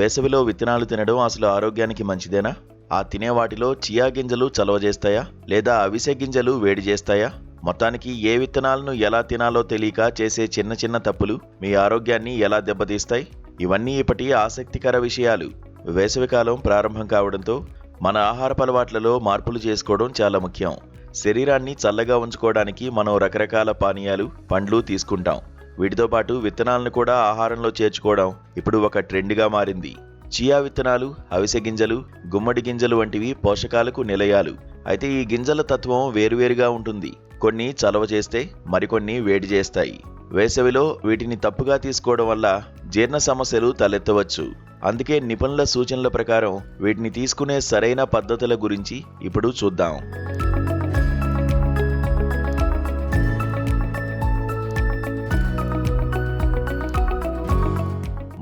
వేసవిలో విత్తనాలు తినడం అసలు ఆరోగ్యానికి మంచిదేనా? ఆ తినే వాటిలో చియా గింజలు చలవ చేస్తాయా లేదా అవిసె గింజలు వేడి చేస్తాయా? మొత్తానికి ఏ విత్తనాలను ఎలా తినాలో తెలియక చేసే చిన్న చిన్న తప్పులు మీ ఆరోగ్యాన్ని ఎలా దెబ్బతీస్తాయి? ఇవన్నీ ఇప్పటి ఆసక్తికర విషయాలు. వేసవికాలం ప్రారంభం కావడంతో మన ఆహారపు అలవాట్లలో మార్పులు చేసుకోవడం చాలా ముఖ్యం. శరీరాన్ని చల్లగా ఉంచుకోవడానికి మనం రకరకాల పానీయాలు, పండ్లు తీసుకుంటాం. వీటితో పాటు విత్తనాలను కూడా ఆహారంలో చేర్చుకోవడం ఇప్పుడు ఒక ట్రెండ్గా మారింది. చియా విత్తనాలు, అవిసె గింజలు, గుమ్మడి గింజలు వంటివి పోషకాలకు నిలయాలు. అయితే ఈ గింజల తత్వం వేరువేరుగా ఉంటుంది. కొన్ని చలవ చేస్తే మరికొన్ని వేడి చేస్తాయి. వేసవిలో వీటిని తప్పుగా తీసుకోవడం వల్ల జీర్ణ సమస్యలు తలెత్తవచ్చు. అందుకే నిపుణుల సూచనల ప్రకారం వీటిని తీసుకునే సరైన పద్ధతుల గురించి ఇప్పుడు చూద్దాం.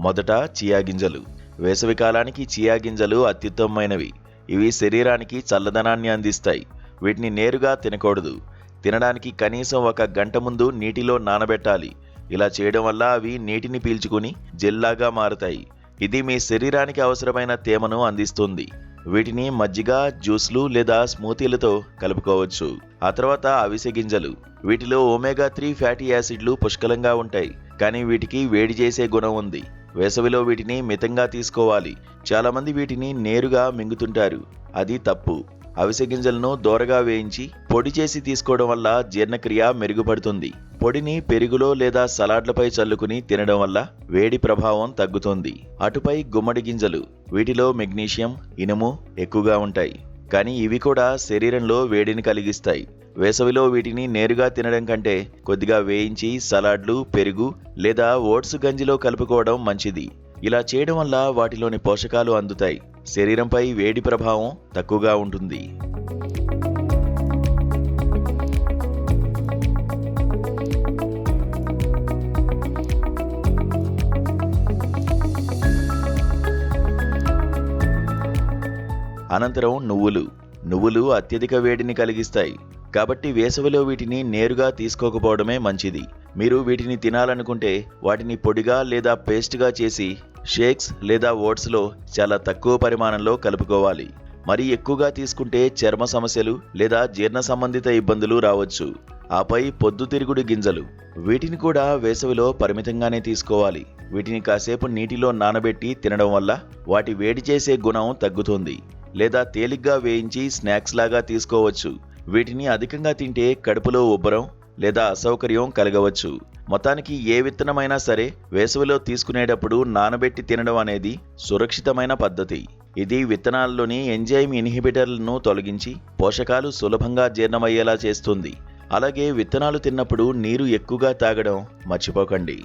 మొదట చియా గింజలు. వేసవికాలానికి చియా గింజలు అత్యుత్తమమైనవి. ఇవి శరీరానికి చల్లదనాన్ని అందిస్తాయి. వీటిని నేరుగా తినకూడదు. తినడానికి కనీసం 1 గంట ముందు నీటిలో నానబెట్టాలి. ఇలా చేయడం వల్ల అవి నీటిని పీల్చుకుని జెల్లాగా మారుతాయి. ఇది మీ శరీరానికి అవసరమైన తేమను అందిస్తుంది. వీటిని మజ్జిగ, జ్యూస్లు లేదా స్మూతీలతో కలుపుకోవచ్చు. ఆ తర్వాత అవిసె గింజలు. వీటిలో ఒమేగా-3 ఫ్యాటీ యాసిడ్లు పుష్కలంగా ఉంటాయి. కానీ వీటికి వేడి చేసే గుణం ఉంది. వేసవిలో వీటిని మితంగా తీసుకోవాలి. చాలామంది వీటిని నేరుగా మింగుతుంటారు. అది తప్పు. అవిసె గింజలను దోరగా వేయించి పొడి చేసి తీసుకోవడం వల్ల జీర్ణక్రియ మెరుగుపడుతుంది. పొడిని పెరుగులో లేదా సలాడ్లపై చల్లుకుని తినడం వల్ల వేడి ప్రభావం తగ్గుతుంది. అటుపై గుమ్మడి గింజలు. వీటిలో మెగ్నీషియం, ఇనుము ఎక్కువగా ఉంటాయి. కానీ ఇవి కూడా శరీరంలో వేడిని కలిగిస్తాయి. వేసవిలో వీటిని నేరుగా తినడం కంటే కొద్దిగా వేయించి సలాడ్లు, పెరుగు లేదా ఓట్స్ గంజిలో కలుపుకోవడం మంచిది. ఇలా చేయడం వల్ల వాటిలోని పోషకాలు అందుతాయి. శరీరంపై వేడి ప్రభావం తక్కువగా ఉంటుంది. అనంతరం నువ్వులు అత్యధిక వేడిని కలిగిస్తాయి. కాబట్టి వేసవిలో వీటిని నేరుగా తీసుకోకపోవడమే మంచిది. మీరు వీటిని తినాలనుకుంటే వాటిని పొడిగా లేదా పేస్ట్గా చేసి షేక్స్ లేదా ఓట్స్లో చాలా తక్కువ పరిమాణంలో కలుపుకోవాలి. మరి ఎక్కువగా తీసుకుంటే చర్మ సమస్యలు లేదా జీర్ణ సంబంధిత ఇబ్బందులు రావచ్చు. ఆపై పొద్దుతిరుగుడు గింజలు. వీటిని కూడా వేసవిలో పరిమితంగానే తీసుకోవాలి. వీటిని కాసేపు నీటిలో నానబెట్టి తినడం వల్ల వాటి వేడి చేసే గుణం తగ్గుతుంది. లేదా తేలిగ్గా వేయించి స్నాక్స్ లాగా తీసుకోవచ్చు. వీటిని అధికంగా తింటే కడుపులో ఉబ్బరం లేదా అసౌకర్యం కలగవచ్చు. మొత్తానికి ఏ విత్తనమైనా సరే వేసవిలో తీసుకునేటప్పుడు నానబెట్టి తినడం అనేది సురక్షితమైన పద్ధతి. ఇది విత్తనాల్లోని ఎంజైమ్ ఇన్హిబిటర్లను తొలగించి పోషకాలు సులభంగా జీర్ణమయ్యేలా చేస్తుంది. అలాగే విత్తనాలు తిన్నప్పుడు నీరు ఎక్కువగా తాగడం మర్చిపోకండి.